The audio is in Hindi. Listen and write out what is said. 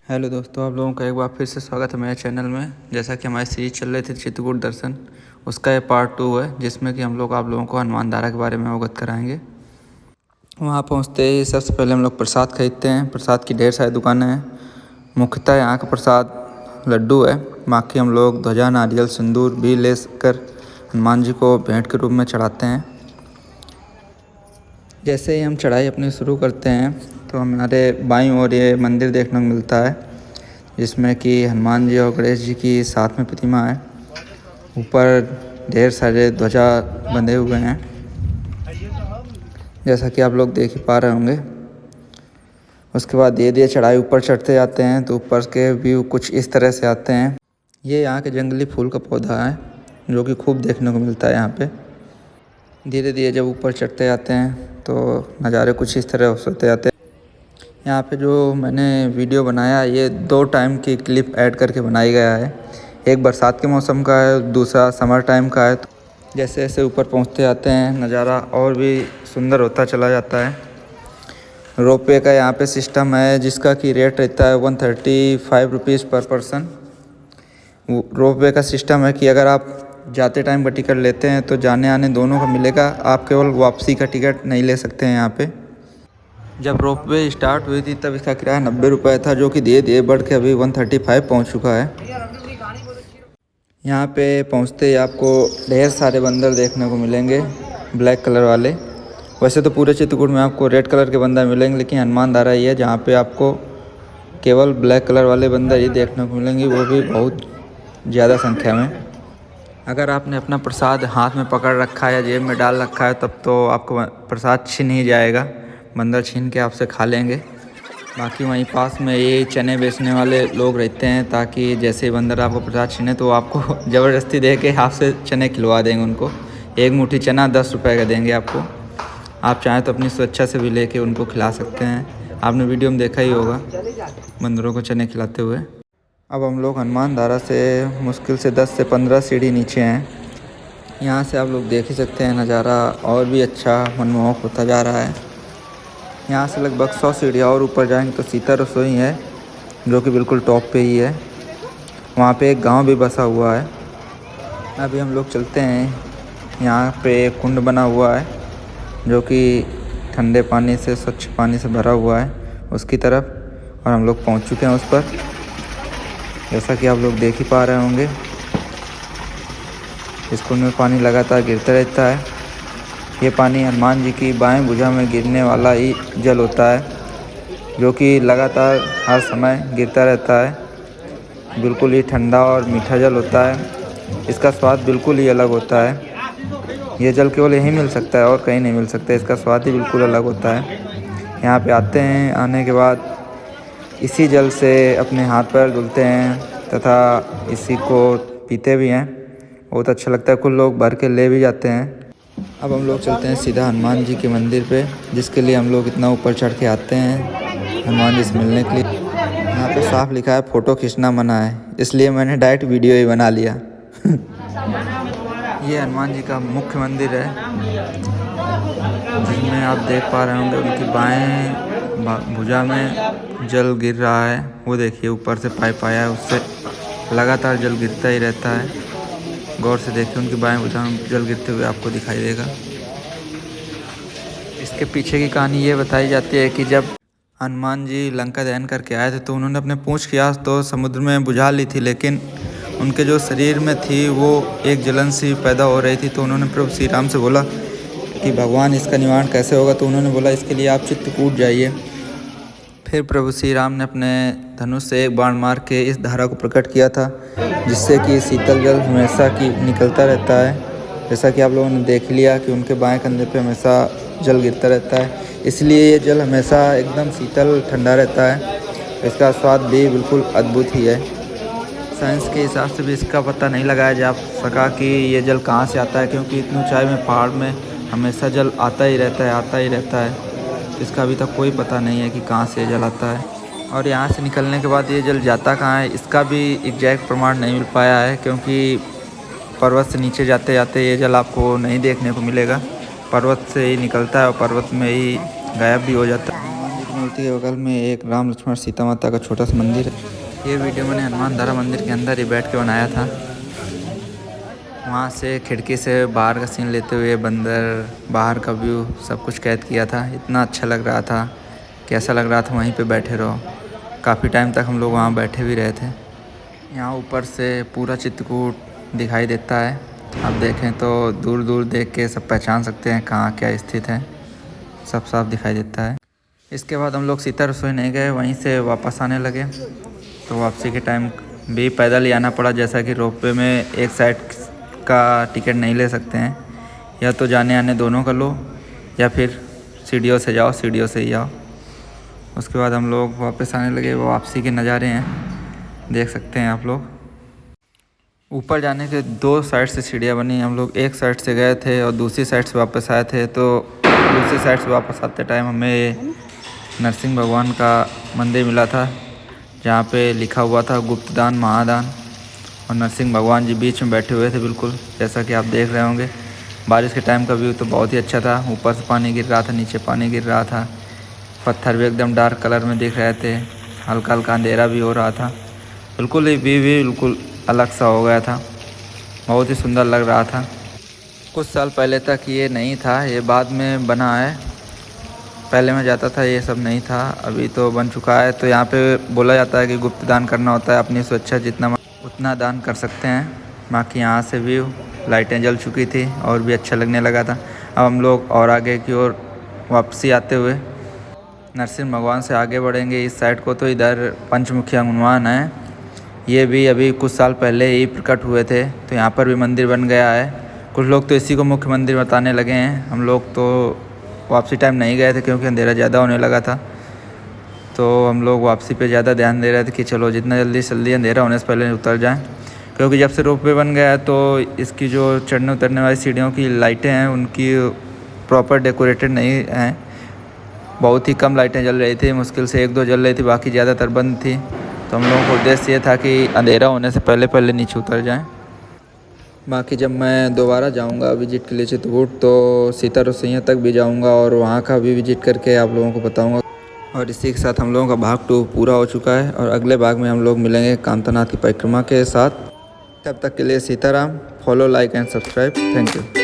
हेलो दोस्तों, आप लोगों का एक बार फिर से स्वागत है मेरे चैनल में। जैसा कि हमारी सीरीज चल रही थी चित्रकूट दर्शन, उसका ये पार्ट 2 है, जिसमें कि हम लोग आप लोगों को हनुमान धारा के बारे में अवगत कराएंगे। वहाँ पहुँचते ही सबसे पहले हम लोग प्रसाद खरीदते हैं। प्रसाद की ढेर सारी दुकानें हैं। मुख्यतः यहाँ का प्रसाद लड्डू है। बाकी हम लोग ध्वजा, नारियल, सिंदूर भी ले कर हनुमान जी को भेंट के रूप में चढ़ाते हैं। जैसे ही हम चढ़ाई अपनी शुरू करते हैं तो हमारे बाईं ओर ये मंदिर देखने को मिलता है, जिसमें कि हनुमान जी और गणेश जी की साथ में प्रतिमा है। ऊपर ढेर सारे ध्वजा बंधे हुए हैं, जैसा कि आप लोग देख ही पा रहे होंगे। उसके बाद धीरे चढ़ाई ऊपर चढ़ते जाते हैं तो ऊपर के व्यू कुछ इस तरह से आते हैं। ये यहाँ के जंगली फूल का पौधा है, जो कि खूब देखने को मिलता है यहाँ पे। धीरे धीरे जब ऊपर चढ़ते जाते हैं तो नज़ारे कुछ इस तरह होते जाते हैं। यहाँ पे जो मैंने वीडियो बनाया, ये 2 टाइम की क्लिप ऐड करके बनाई गया है। एक बरसात के मौसम का है, दूसरा समर टाइम का है। जैसे जैसे ऊपर पहुँचते जाते हैं नज़ारा और भी सुंदर होता चला जाता है। रोपवे का यहाँ पे सिस्टम है, जिसका कि रेट रहता है 135 रुपीज़ पर पर्सन। रोपवे का सिस्टम है कि अगर आप जाते टाइम का टिकट लेते हैं तो जाने आने दोनों का मिलेगा। आप केवल वापसी का टिकट नहीं ले सकते हैं यहाँ पे। जब रोपवे स्टार्ट हुई थी तब इसका किराया 90 रुपये था, जो कि धीरे धीरे बढ़ के अभी 135 पहुँच चुका है। यहाँ पे पहुँचते ही आपको ढेर सारे बंदर देखने को मिलेंगे, ब्लैक कलर वाले। वैसे तो पूरे चित्रकूट में आपको रेड कलर के बंदर मिलेंगे, लेकिन हनुमान धारा ही है जहाँ पे आपको केवल ब्लैक कलर वाले बंदर ही देखने को मिलेंगे, वो भी बहुत ज़्यादा संख्या में। अगर आपने अपना प्रसाद हाथ में पकड़ रखा है या जेब में डाल रखा है तब तो आपको प्रसाद छीन ही जाएगा, बंदर छीन के आपसे खा लेंगे। बाकी वहीं पास में ये चने बेचने वाले लोग रहते हैं, ताकि जैसे ही बंदर आपको प्रसाद छीने तो आपको ज़बरदस्ती दे के आपसे चने खिलवा देंगे। उनको एक मुट्ठी चना 10 रुपये का देंगे आपको। आप चाहें तो अपनी स्वेच्छा से भी लेके उनको खिला सकते हैं। आपने वीडियो में देखा ही होगा बंदरों को चने खिलाते हुए। अब हम लोग हनुमान धारा से मुश्किल से 10 से 15 सीढ़ी नीचे हैं। यहाँ से आप लोग देख ही सकते हैं नज़ारा और भी अच्छा मनमोहक होता जा रहा है। यहाँ से लगभग 100 सीढ़ियाँ और ऊपर जाएंगे तो सीता रसोई है, जो कि बिल्कुल टॉप पे ही है। वहाँ पे एक गांव भी बसा हुआ है। अभी हम लोग चलते हैं, यहाँ पे एक कुंड बना हुआ है जो कि ठंडे पानी से, स्वच्छ पानी से भरा हुआ है उसकी तरफ, और हम लोग पहुँच चुके हैं उस पर, जैसा कि आप लोग देख ही पा रहे होंगे। इस कुंड में पानी लगातार गिरता रहता है। ये पानी हनुमान जी की बाएं भुजा में गिरने वाला ही जल होता है, जो कि लगातार हर समय गिरता रहता है। बिल्कुल ही ठंडा और मीठा जल होता है। इसका स्वाद बिल्कुल ही अलग होता है। ये जल केवल यहीं मिल सकता है और कहीं नहीं मिल सकता। इसका स्वाद ही बिल्कुल अलग होता है। यहाँ पे आते हैं, आने के बाद इसी जल से अपने हाथ पैर धुलते हैं तथा इसी को पीते भी हैं। बहुत अच्छा लगता है, कुछ लोग भर के ले भी जाते हैं। अब हम लोग चलते हैं सीधा हनुमान जी के मंदिर पे, जिसके लिए हम लोग इतना ऊपर चढ़ के आते हैं हनुमान जी से मिलने के लिए। यहाँ पे साफ लिखा है फ़ोटो खींचना मना है, इसलिए मैंने डायरेक्ट वीडियो ही बना लिया। ये हनुमान जी का मुख्य मंदिर है, जिसमें आप देख पा रहे होंगे उनकी बाएं भुजा में जल गिर रहा है। वो देखिए ऊपर से पाइप आया है, उससे लगातार जल गिरता ही रहता है। गौर से देखिए, उनकी बाएं भुजा में जल गिरते हुए आपको दिखाई देगा। इसके पीछे की कहानी ये बताई जाती है कि जब हनुमान जी लंका दहन करके आए थे तो उन्होंने अपने पूंछ की आग तो समुद्र में बुझा ली थी, लेकिन उनके जो शरीर में थी वो एक जलन सी पैदा हो रही थी। तो उन्होंने प्रभु श्री राम से बोला कि भगवान इसका निवारण कैसे होगा। तो उन्होंने बोला इसके लिए आप चित्रकूट जाइए। फिर प्रभु श्री राम ने अपने धनुष से एक बाण मार के इस धारा को प्रकट किया था, जिससे कि शीतल जल हमेशा की निकलता रहता है। जैसा कि आप लोगों ने देख लिया कि उनके बाएं कंधे पे हमेशा जल गिरता रहता है, इसलिए ये जल हमेशा एकदम शीतल ठंडा रहता है। इसका स्वाद भी बिल्कुल अद्भुत ही है। साइंस के हिसाब से भी इसका पता नहीं लगाया जा सका कि ये जल कहाँ से आता है, क्योंकि इतनी ऊंचाई में पहाड़ में हमेशा जल आता ही रहता है। इसका अभी तक कोई पता नहीं है कि कहाँ से जल आता है, और यहाँ से निकलने के बाद ये जल जाता कहाँ है इसका भी एग्जैक्ट प्रमाण नहीं मिल पाया है, क्योंकि पर्वत से नीचे जाते जाते ये जल आपको नहीं देखने को मिलेगा। पर्वत से ही निकलता है और पर्वत में ही गायब भी हो जाता है। मंदिर में मूर्ति के बगल में एक राम लक्ष्मण सीता माता का छोटा सा मंदिर है। ये वीडियो मैंने हनुमान धारा मंदिर के अंदर ही बैठ के बनाया था। वहाँ से खिड़की से बाहर का सीन लेते हुए बंदर, बाहर का व्यू सब कुछ कैद किया था। इतना अच्छा लग रहा था, कैसा लग रहा था वहीं पे बैठे रहो। काफ़ी टाइम तक हम लोग वहाँ बैठे भी रहे थे। यहाँ ऊपर से पूरा चित्रकूट दिखाई देता है। आप देखें तो दूर दूर देख के सब पहचान सकते हैं कहाँ क्या स्थित है, सब साफ दिखाई देता है। इसके बाद हम लोग सीता रसोई नहीं गए, वहीं से वापस आने लगे। तो वापसी के टाइम भी पैदल ही आना पड़ा, जैसा कि रोपवे में एक साइड का टिकट नहीं ले सकते हैं, या तो जाने आने दोनों का लो या फिर सीढ़ियों से जाओ, सीढ़ियों से ही आओ। उसके बाद हम लोग वापस आने लगे। वो वापसी के नज़ारे हैं, देख सकते हैं आप लोग। ऊपर जाने के दो साइड से सीढ़ियाँ बनी। हम लोग एक साइड से गए थे और दूसरी साइड से वापस आए थे। तो दूसरी साइड से वापस आते टाइम हमें नरसिंह भगवान का मंदिर मिला था, जहाँ पे लिखा हुआ था गुप्तदान महादान, और नरसिंह भगवान जी बीच में बैठे हुए थे बिल्कुल, जैसा कि आप देख रहे होंगे। बारिश के टाइम का व्यू तो बहुत ही अच्छा था। ऊपर से पानी गिर रहा था, नीचे पानी गिर रहा था। पत्थर भी एकदम डार्क कलर में दिख रहे थे, हल्का हल्का अंधेरा भी हो रहा था। बिल्कुल ही व्यू भी बिल्कुल अलग सा हो गया था, बहुत ही सुंदर लग रहा था। कुछ साल पहले तक ये नहीं था, ये बाद में बना है। पहले मैं जाता था ये सब नहीं था, अभी तो बन चुका है। तो यहाँ पे बोला जाता है कि गुप्त दान करना होता है, अपनी स्वेच्छा जितना उतना दान कर सकते हैं। बाकी यहाँ से व्यू, लाइटें जल चुकी थी और भी अच्छा लगने लगा था। अब हम लोग और आगे की ओर वापसी आते हुए नरसिंह भगवान से आगे बढ़ेंगे इस साइड को। तो इधर पंचमुखी हनुमान है, ये भी अभी कुछ साल पहले ही प्रकट हुए थे। तो यहाँ पर भी मंदिर बन गया है। कुछ लोग तो इसी को मुख्य मंदिर बताने लगे हैं। हम लोग तो वापसी टाइम नहीं गए थे क्योंकि अंधेरा ज़्यादा होने लगा था। तो हम लोग वापसी पे ज़्यादा ध्यान दे रहे थे कि चलो जितना जल्दी से जल्दी अंधेरा होने से पहले उतर जाएं, क्योंकि जब से रोपवे बन गया है तो इसकी जो चढ़ने उतरने वाली सीढ़ियों की लाइटें हैं उनकी प्रॉपर डेकोरेटेड नहीं हैं। बहुत ही कम लाइटें जल रही थी, मुश्किल से एक दो जल रही थी, बाकी ज़्यादातर बंद थी। तो हम लोगों को उद्देश्य ये था कि अंधेरा होने से पहले पहले नीचे उतर जाएं। बाकी जब मैं दोबारा जाऊंगा विजिट के लिए चित्रकूट, तो सीता रसोइयाँ तक भी जाऊंगा और वहाँ का भी विजिट करके आप लोगों को बताऊंगा। और इसी के साथ हम लोगों का भाग 2 पूरा हो चुका है और अगले भाग में हम लोग मिलेंगे कांतानाथ की परिक्रमा के साथ। तब तक के लिए Sitaram. Follow, like and subscribe. Thank you.